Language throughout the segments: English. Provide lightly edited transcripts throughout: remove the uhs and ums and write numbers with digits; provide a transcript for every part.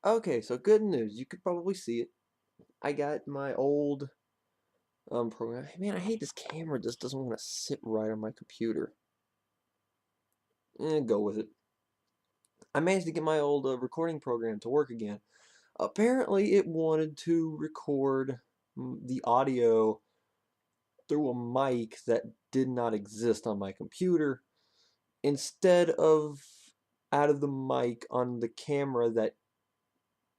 Okay, so good news. You could probably see it. I got my old program. Man, I hate this camera. Just doesn't want to sit right on my computer. Go with it. I managed to get my old recording program to work again. Apparently, it wanted to record the audio through a mic that did not exist on my computer instead of out of the mic on the camera that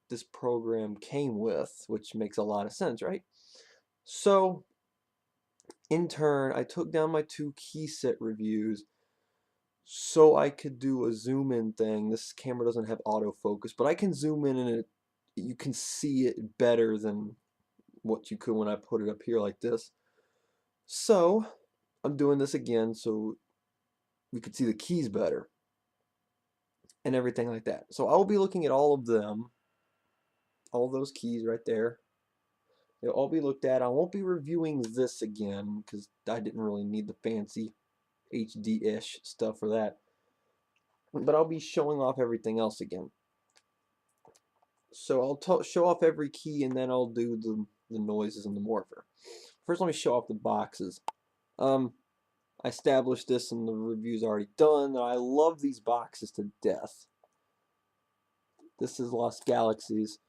this program came with, which makes a lot of sense, right? So, in turn, I took down my two key set reviews so I could do a zoom in thing. This camera doesn't have autofocus, but I can zoom in and you can see it better than what you could when I put it up here like this. So, I'm doing this again so we could see the keys better and everything like that. So I'll be looking at all of them, all those keys right there. They'll all be looked at. I won't be reviewing this again because I didn't really need the fancy HD-ish stuff for that. But I'll be showing off everything else again. So I'll show off every key and then I'll do the noises and the morpher. First, let me show off the boxes. I established this and the review's already done. I love these boxes to death. This is Lost Galaxies.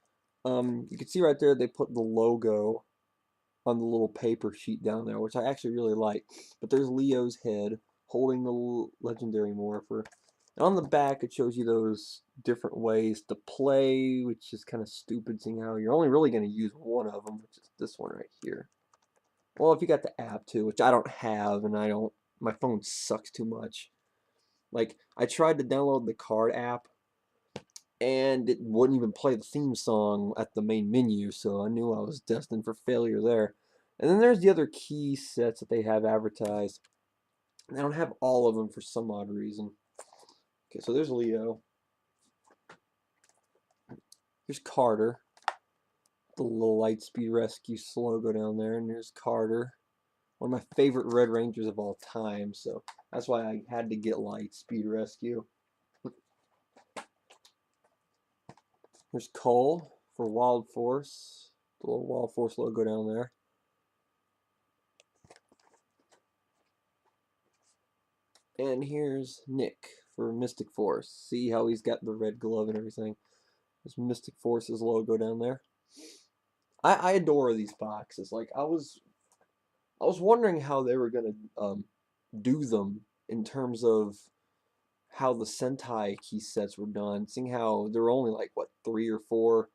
You can see right there they put the logo on the little paper sheet down there, which I actually really like. But there's Leo's head holding the legendary morpher. And on the back, it shows you those different ways to play, which is kind of stupid, seeing how you're only really going to use one of them, which is this one right here. Well, if you got the app too, which I don't have, and my phone sucks too much. Like, I tried to download the card app, and it wouldn't even play the theme song at the main menu, so I knew I was destined for failure there. And then there's the other key sets that they have advertised. I don't have all of them for some odd reason. Okay, so there's Leo. Here's Carter, the little Lightspeed Rescue logo down there, and there's Carter, one of my favorite Red Rangers of all time, so that's why I had to get Lightspeed Rescue. There's Cole for Wild Force, the little Wild Force logo down there. And here's Nick for Mystic Force. See how he's got the red glove and everything. There's Mystic Force's logo down there. I adore these boxes. Like I was wondering how they were gonna do them in terms of how the Sentai key sets were done. Seeing how there were only like what 3 or 4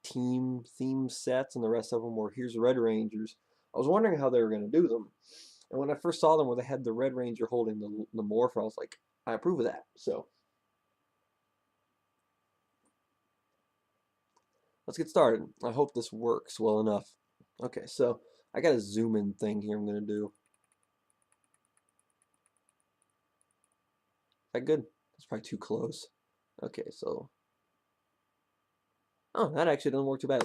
team theme sets, and the rest of them were here's Red Rangers. I was wondering how they were gonna do them. And when I first saw them where they had the Red Ranger holding the morph, I was like, I approve of that. So let's get started. I hope this works well enough. Okay, so I got a zoom in thing here I'm gonna do. Is that good? That's probably too close. Okay, so oh, that actually doesn't work too bad.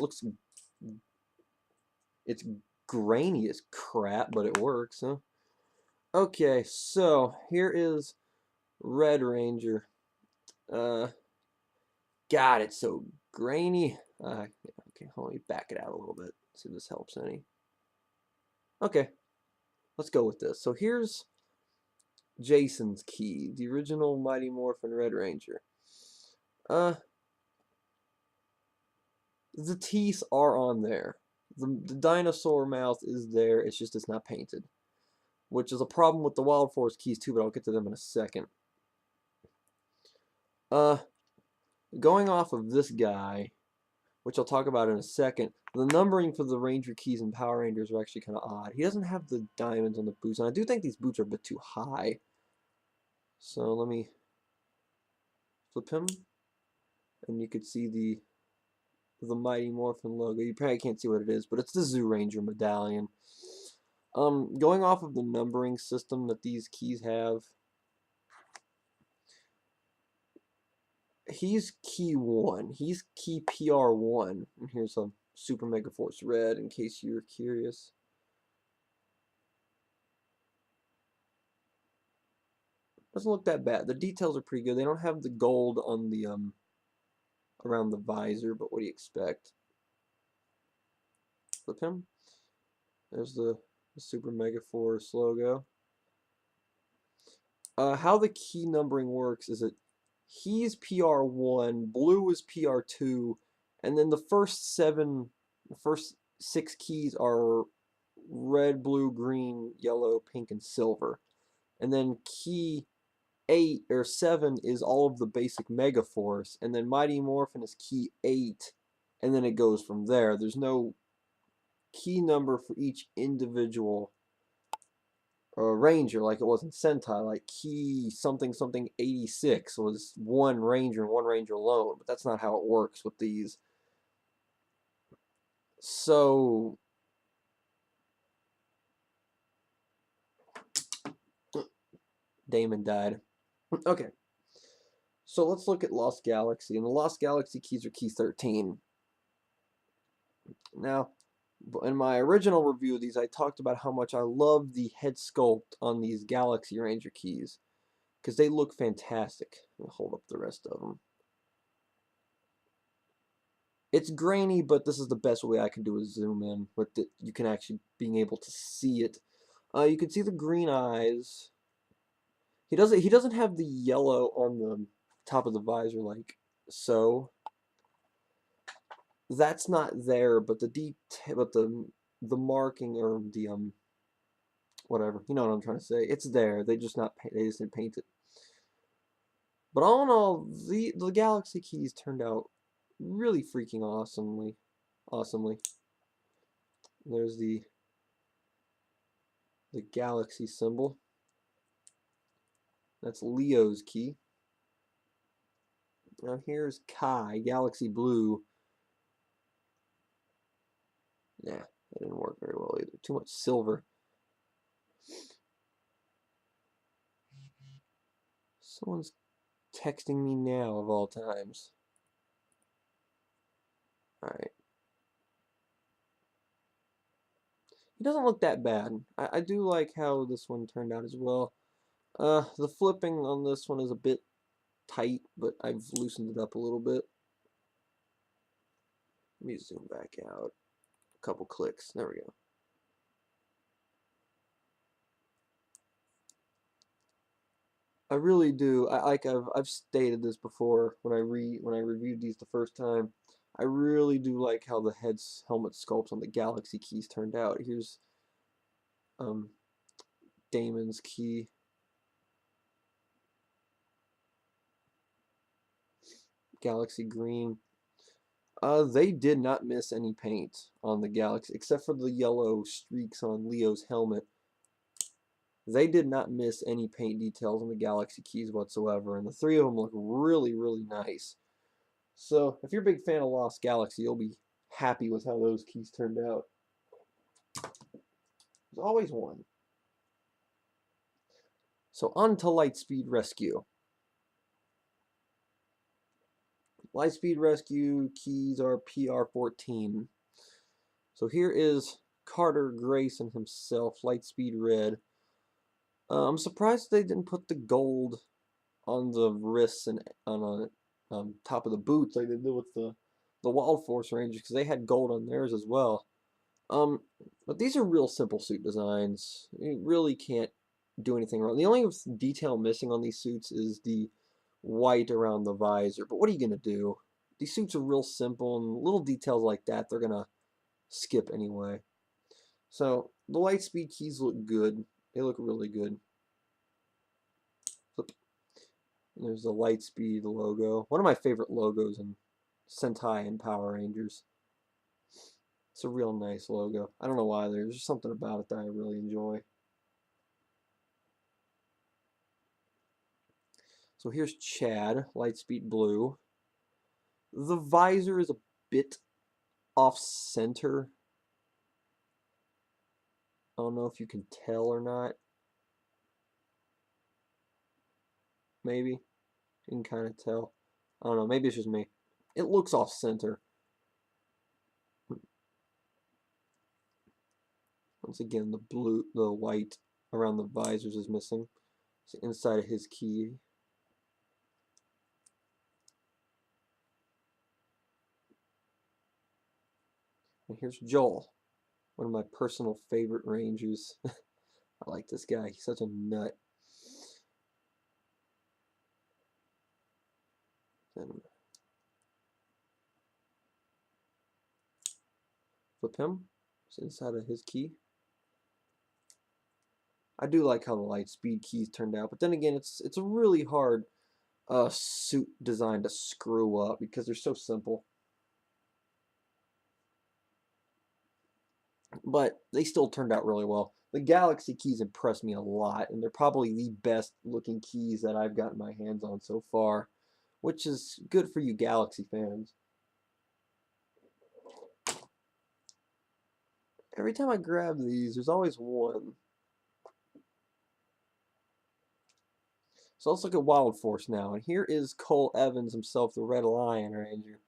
It's grainy as crap, but it works, huh? Okay, so here is Red Ranger. Uh, God, it's so grainy. Okay, let me back it out a little bit. See if this helps any. Okay, let's go with this. So here's Jason's key, the original Mighty Morphin Red Ranger. Uh, the teeth are on there. The dinosaur mouth is there. It's just it's not painted, which is a problem with the Wild Force keys too. But I'll get to them in a second. Uh, going off of this guy, which I'll talk about in a second. The numbering for the Ranger keys and Power Rangers are actually kind of odd. He doesn't have the diamonds on the boots, and I do think these boots are a bit too high. So let me flip him, and you could see the Mighty Morphin logo. You probably can't see what it is, but it's the Zyuranger medallion. Going off of the numbering system that these keys have, he's key 1. He's key PR1. And here's a Super Mega Force Red in case you're curious. Doesn't look that bad. The details are pretty good. They don't have the gold on around the visor, but what do you expect? Flip him. There's the Super Mega Force logo. How the key numbering works is that he's PR1, blue is PR2, and then the first 6 keys are red, blue, green, yellow, pink, and silver. And then key 8 or 7 is all of the basic Mega Force, and then Mighty Morphin is key 8, and then it goes from there. There's no key number for each individual Ranger like it was in Sentai. Like key something something 86 was one Ranger and one Ranger alone, but that's not how it works with these. So Damon died. Okay, so let's look at Lost Galaxy, and the Lost Galaxy keys are key 13. Now, in my original review of these, I talked about how much I love the head sculpt on these Galaxy Ranger keys, because they look fantastic. I'll hold up the rest of them. It's grainy, but this is the best way I can do a zoom in, but you can actually being able to see it. You can see the green eyes. He doesn't have the yellow on the top of the visor like so. That's not there, but the marking or the whatever, you know what I'm trying to say. It's there. They just didn't paint it. But all in all, the Galaxy keys turned out really freaking awesomely. There's the Galaxy symbol. That's Leo's key. Now here's Kai, Galaxy Blue. Nah, that didn't work very well either. Too much silver. Someone's texting me now of all times. Alright. He doesn't look that bad. I do like how this one turned out as well. The flipping on this one is a bit tight, but I've loosened it up a little bit. Let me zoom back out. A couple clicks. There we go. I really do. I've stated this before when I reviewed these the first time. I really do like how the helmet sculpts on the Galaxy keys turned out. Here's Damon's key. Galaxy Green. They did not miss any paint on the Galaxy, except for the yellow streaks on Leo's helmet. They did not miss any paint details on the Galaxy keys whatsoever, and the 3 of them look really, really nice. So, if you're a big fan of Lost Galaxy, you'll be happy with how those keys turned out. There's always one. So, on to Lightspeed Rescue. Lightspeed Rescue keys are PR14. So here is Carter Grayson himself, Lightspeed Red. I'm surprised they didn't put the gold on the wrists and on the top of the boots like they did with the Wild Force Rangers, because they had gold on theirs as well. But these are real simple suit designs. You really can't do anything wrong. The only detail missing on these suits is the white around the visor. But what are you gonna do? These suits are real simple, and little details like that they're gonna skip anyway. So the Lightspeed keys look good. They look really good. There's the Lightspeed logo. One of my favorite logos in Sentai and Power Rangers. It's a real nice logo. I don't know why. There's just something about it that I really enjoy. So here's Chad, Lightspeed Blue. The visor is a bit off-center. I don't know if you can tell or not. Maybe. You can kind of tell. I don't know. Maybe it's just me. It looks off-center. Once again, the white around the visors is missing. It's inside of his key. And here's Joel, one of my personal favorite Rangers. I like this guy. He's such a nut. Then flip him. It's inside of his key. I do like how the light speed keys turned out, but then again, it's a really hard suit design to screw up because they're so simple. But they still turned out really well. The Galaxy keys impressed me a lot, and they're probably the best looking keys that I've gotten my hands on so far, which is good for you Galaxy fans. Every time I grab these, there's always one. So let's look at Wild Force now, and here is Cole Evans himself, the Red Lion Ranger.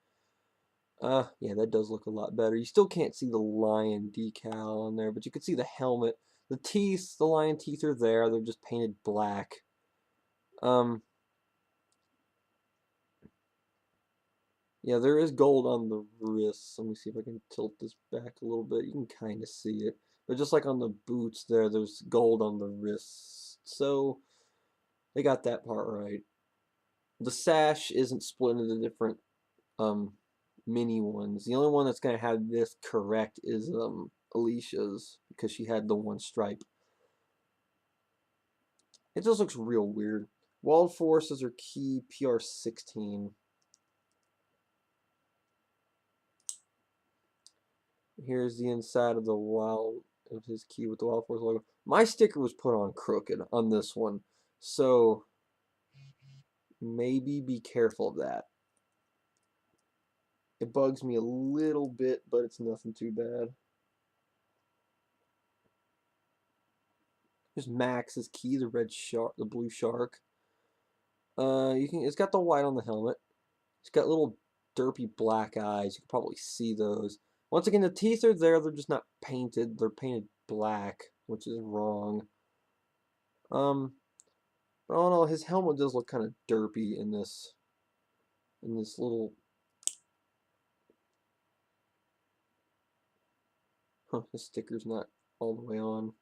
Yeah, that does look a lot better. You still can't see the lion decal on there, but you can see the helmet. The teeth, the lion teeth are there. They're just painted black. Yeah, there is gold on the wrists. Let me see if I can tilt this back a little bit. You can kind of see it. But just like on the boots there, there's gold on the wrists. So they got that part right. The sash isn't split into different mini ones. The only one that's going to have this correct is Alicia's, because she had the one stripe. It just looks real weird. Wild Force is her key, PR16. Here's the inside of the wild of his key with the Wild Force logo. My sticker was put on crooked on this one, so maybe be careful of that. It bugs me a little bit, but it's nothing too bad. Here's Max's key, the red shark, the blue shark. It's got the white on the helmet. It's got little derpy black eyes. You can probably see those. Once again, the teeth are there. They're just not painted. They're painted black, which is wrong. But all in all, his helmet does look kind of derpy in this little. Huh, his sticker's not all the way on.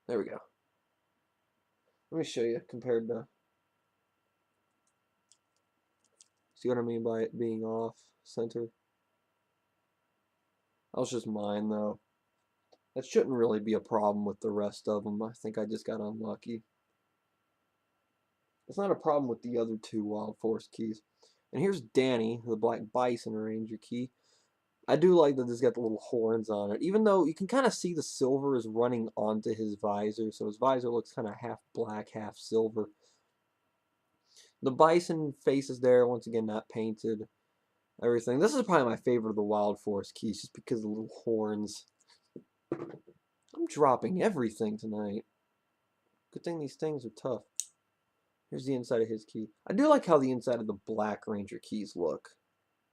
There we go. Let me show you compared to. See what I mean by it being off center? That was just mine though. That shouldn't really be a problem with the rest of them. I think I just got unlucky. It's not a problem with the other two Wild Force keys. And here's Danny, the Black Bison Ranger key. I do like that it's got the little horns on it, even though you can kind of see the silver is running onto his visor, so his visor looks kind of half black, half silver. The bison face is there, once again, not painted. Everything. This is probably my favorite of the Wild Force keys, just because of the little horns. I'm dropping everything tonight. Good thing these things are tough. Here's the inside of his key. I do like how the inside of the Black Ranger keys look.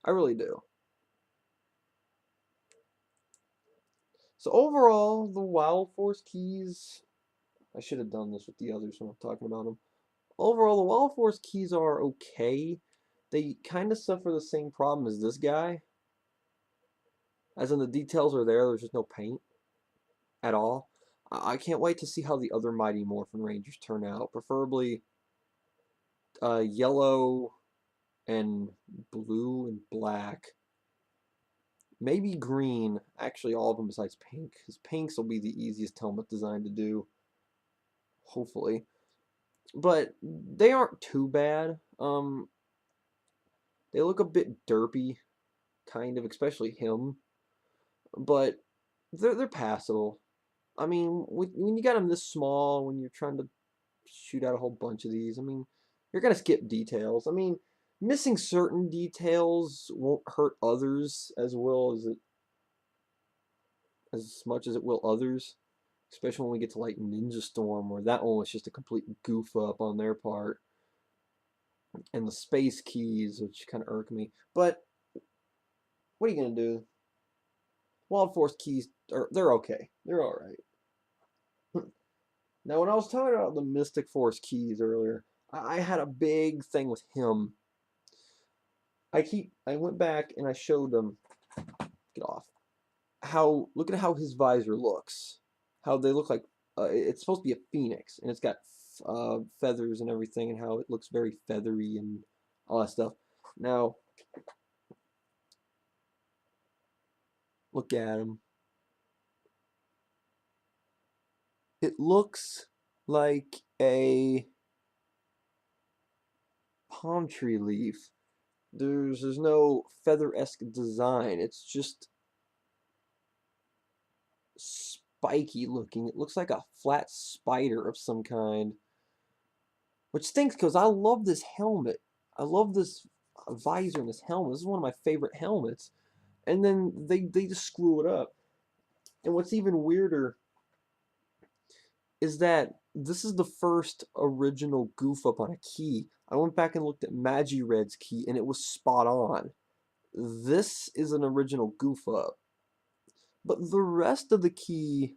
I really do. So overall, the Wild Force keys, I should have done this with the others when I'm talking about them. Overall, the Wild Force keys are okay. They kind of suffer the same problem as this guy. As in, the details are there, there's just no paint at all. I can't wait to see how the other Mighty Morphin Rangers turn out. Preferably yellow and blue and black. Maybe green. Actually, all of them besides pink. Because pinks will be the easiest helmet design to do. Hopefully. But they aren't too bad. They look a bit derpy, kind of, especially him. But they're passable. I mean, when you got them this small, when you're trying to shoot out a whole bunch of these, I mean, you're gonna skip details. I mean, missing certain details won't hurt others as much as it will others. Especially when we get to like Ninja Storm, where that one was just a complete goof up on their part. And the space keys, which kind of irk me. But what are you gonna do? Wild Force keys they're okay. They're all right. Now, when I was talking about the Mystic Force keys earlier, I had a big thing with him. I went back and I showed them, get off, look at how his visor looks. How they look like, it's supposed to be a phoenix, and it's got feathers and everything, and how it looks very feathery and all that stuff. Now, look at him. It looks like a palm tree leaf. There's no feather-esque design. It's just spiky looking. It looks like a flat spider of some kind. Which stinks because I love this helmet. I love this visor and this helmet. This is one of my favorite helmets. And then they just screw it up. And what's even weirder is that this is the first original goof up on a key. I went back and looked at Magired's key and it was spot on. This is an original goof up. But the rest of the key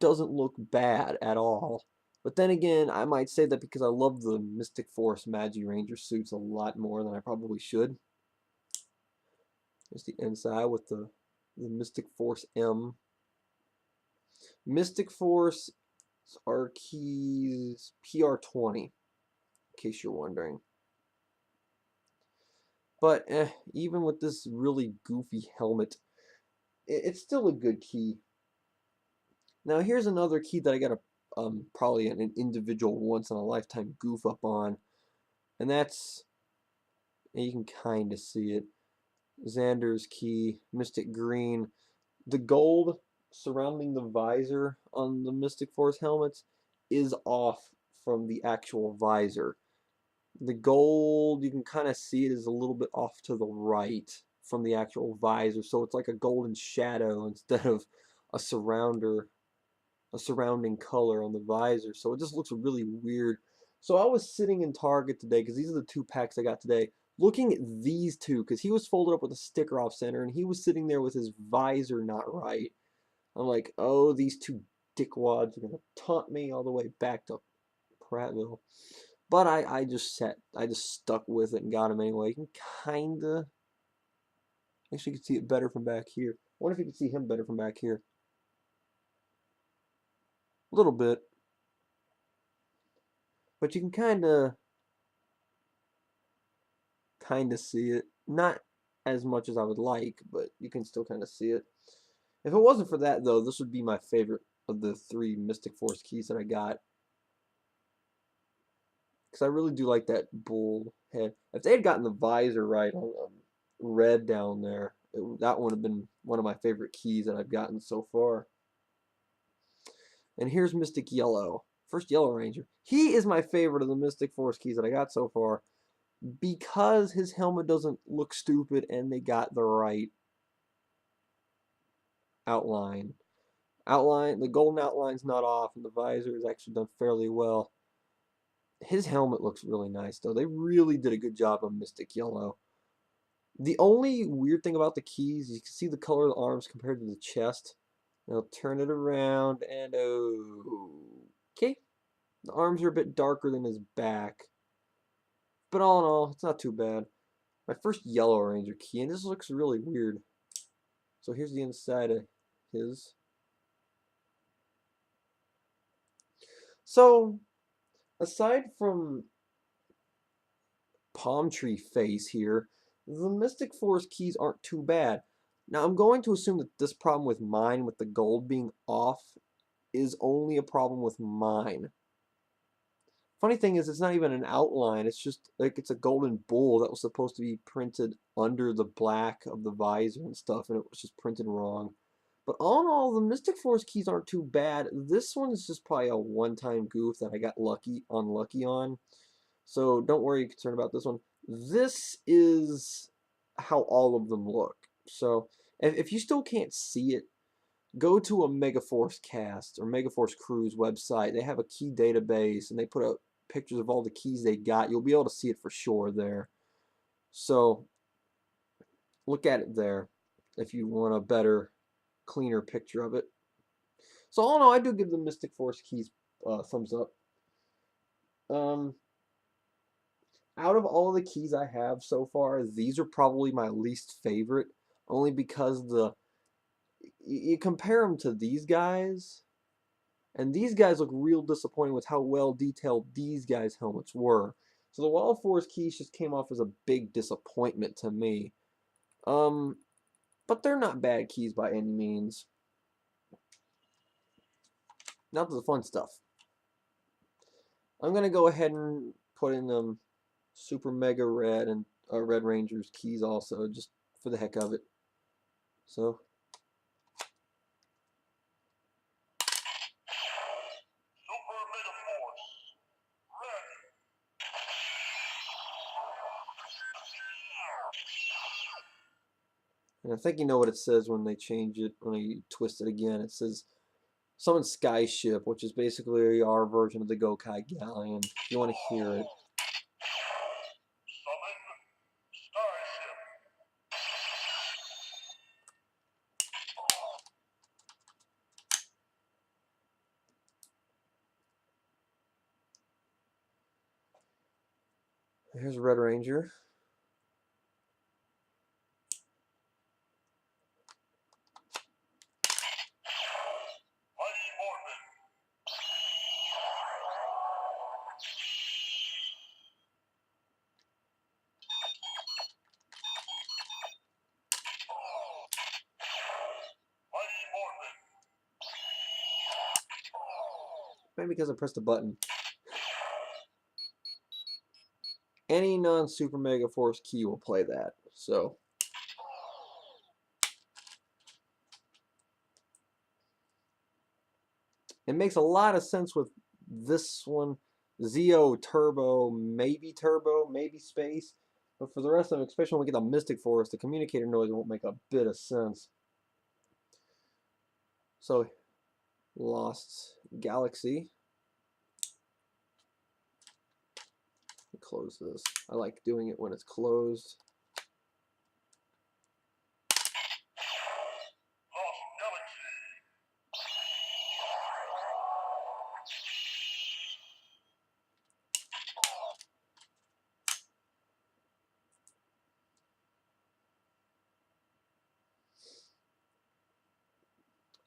doesn't look bad at all. But then again, I might say that because I love the Mystic Force Magiranger suits a lot more than I probably should. There's the inside with the Mystic Force M. Mystic Force are keys PR20, in case you're wondering. But even with this really goofy helmet, it's still a good key. Now here's another key that I got probably an individual once in a lifetime goof up on, and that's, and you can kind of see it, Xander's key, Mystic Green. The gold surrounding the visor on the Mystic Force helmets is off from the actual visor. The gold, you can kind of see it is a little bit off to the right from the actual visor, so it's like a golden shadow instead of a surrounding color on the visor, so it just looks really weird. So I was sitting in Target today, because these are the 2 packs I got today, looking at these 2, because he was folded up with a sticker off center, and he was sitting there with his visor not right. I'm like, oh, these 2 dickwads are going to taunt me all the way back to Prattville. But I just stuck with it and got him anyway. You can kinda, actually you can see it better from back here. I wonder if you can see him better from back here. A little bit. But you can kinda see it. Not as much as I would like, but you can still kinda see it. If it wasn't for that though, this would be my favorite of the 3 Mystic Force keys that I got. Because I really do like that bull head. If they had gotten the visor right on red down there, that would have been one of my favorite keys that I've gotten so far. And here's Mystic Yellow. First Yellow Ranger. He is my favorite of the Mystic Force keys that I got so far, because his helmet doesn't look stupid and they got the right outline. The golden outline's not off, and the visor is actually done fairly well. His helmet looks really nice, though. They really did a good job on Mystic Yellow. The only weird thing about the keys, you can see the color of the arms compared to the chest. I'll turn it around, and okay. The arms are a bit darker than his back. But all in all, it's not too bad. My first Yellow Ranger key, and this looks really weird. So here's the inside of his. So, aside from palm tree face here, the Mystic Force keys aren't too bad. Now I'm going to assume that this problem with mine, with the gold being off, is only a problem with mine. Funny thing is, it's not even an outline, it's just like it's a golden bull that was supposed to be printed under the black of the visor and stuff, and it was just printed wrong. But all in all, the Mystic Force keys aren't too bad. This one is just probably a one-time goof that I got unlucky on. So don't worry, concerned about this one. This is how all of them look. So if you still can't see it, go to a Megaforce Cast or Megaforce Cruise website. They have a key database, and they put up pictures of all the keys they got. You'll be able to see it for sure there. So look at it there if you want a better, cleaner picture of it. So all in all, I do give the Mystic Force keys thumbs up. Out of all the keys I have so far, these are probably my least favorite, only because you compare them to these guys, and these guys look real disappointing with how well detailed these guys' helmets were. So the Wild Force keys just came off as a big disappointment to me. But they're not bad keys by any means. Now to the fun stuff. I'm gonna go ahead and put in Super Mega Red and Red Ranger's keys also, just for the heck of it. So and I think you know what it says when they change it, when they twist it again. It says summon Skyship, which is basically our version of the Gokai Galleon. If you want to hear it. Here's Red Ranger. Maybe because I pressed a button. Any non-Super Mega Force key will play that. So it makes a lot of sense with this one. Zeo Turbo, maybe Space. But for the rest of them, especially when we get the Mystic Force, the communicator noise won't make a bit of sense. So, Lost Galaxy. Close this. I like doing it when it's closed.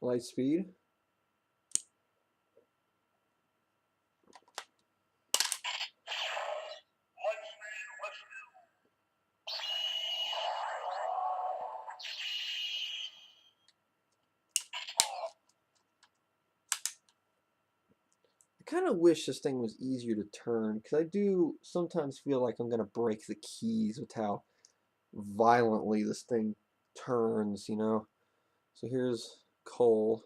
Lightspeed. I kind of wish this thing was easier to turn, because I do sometimes feel like I'm going to break the keys with how violently this thing turns, you know? So here's Cole.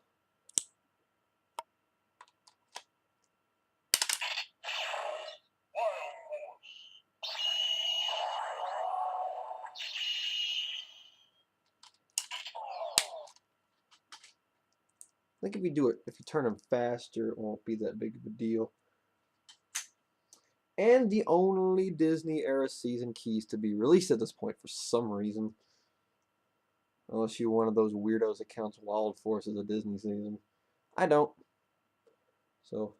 I think if you turn them faster, it won't be that big of a deal. And the only Disney era season keys to be released at this point for some reason. Unless you're one of those weirdos that counts Wild Force as a Disney season. I don't. So.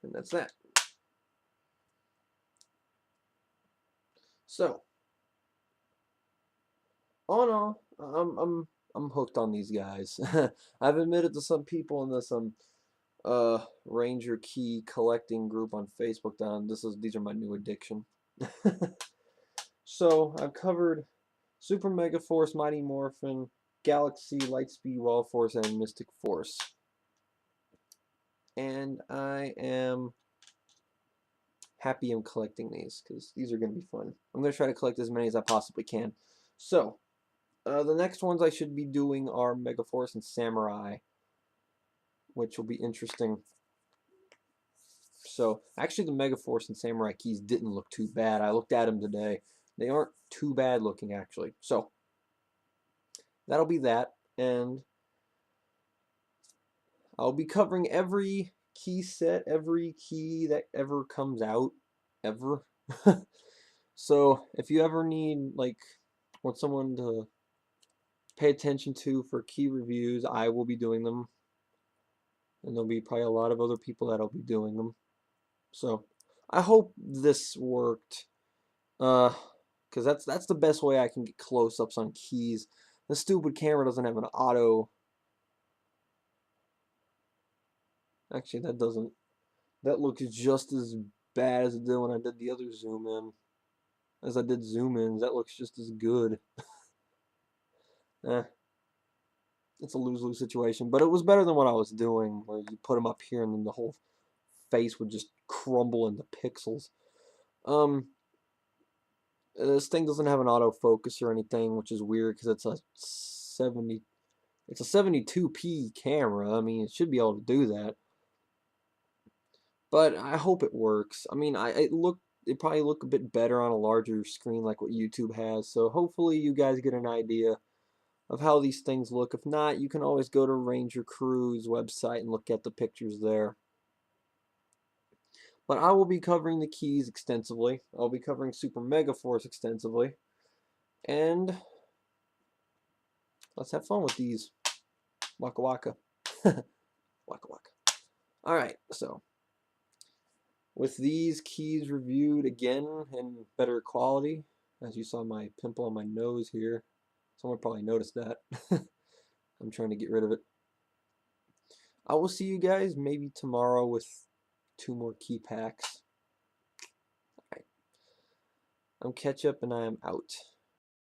And that's that. So. All in all, I'm hooked on these guys. I've admitted to some people in this Ranger key collecting group on Facebook these are my new addiction. So I've covered Super Mega Force, Mighty Morphin, Galaxy, Lightspeed, Wild Force, and Mystic Force. And I am happy I'm collecting these because these are going to be fun. I'm going to try to collect as many as I possibly can. So the next ones I should be doing are Mega Force and Samurai, which will be interesting. So actually the Mega Force and Samurai keys didn't look too bad. I looked at them today. They aren't too bad looking actually. So that'll be that, and I'll be covering every key set, every key that ever comes out, ever. So if you ever need, like, want someone to pay attention to for key reviews, I will be doing them, and there'll be probably a lot of other people that'll be doing them. So I hope this worked. Because that's the best way I can get close-ups on keys. The stupid camera doesn't have an auto. Actually, that doesn't. That looks just as bad as it did when I did the other zoom in. As I did zoom ins, that looks just as good. Eh, it's a lose-lose situation, but it was better than what I was doing, where you put them up here and then the whole face would just crumble into pixels. This thing doesn't have an autofocus or anything, which is weird because it's a 72p camera. I mean, it should be able to do that. But I hope it works. I mean, it probably look a bit better on a larger screen like what YouTube has. So hopefully you guys get an idea of how these things look. If not, you can always go to Ranger Crew's website and look at the pictures there. But I will be covering the keys extensively. I'll be covering Super Mega Force extensively. And let's have fun with these. Waka waka. Waka waka. Alright, so with these keys reviewed again in better quality, as you saw my pimple on my nose here, someone probably noticed that. I'm trying to get rid of it. I will see you guys maybe tomorrow with 2 more key packs. Alright. I'm Ketchup and I am out.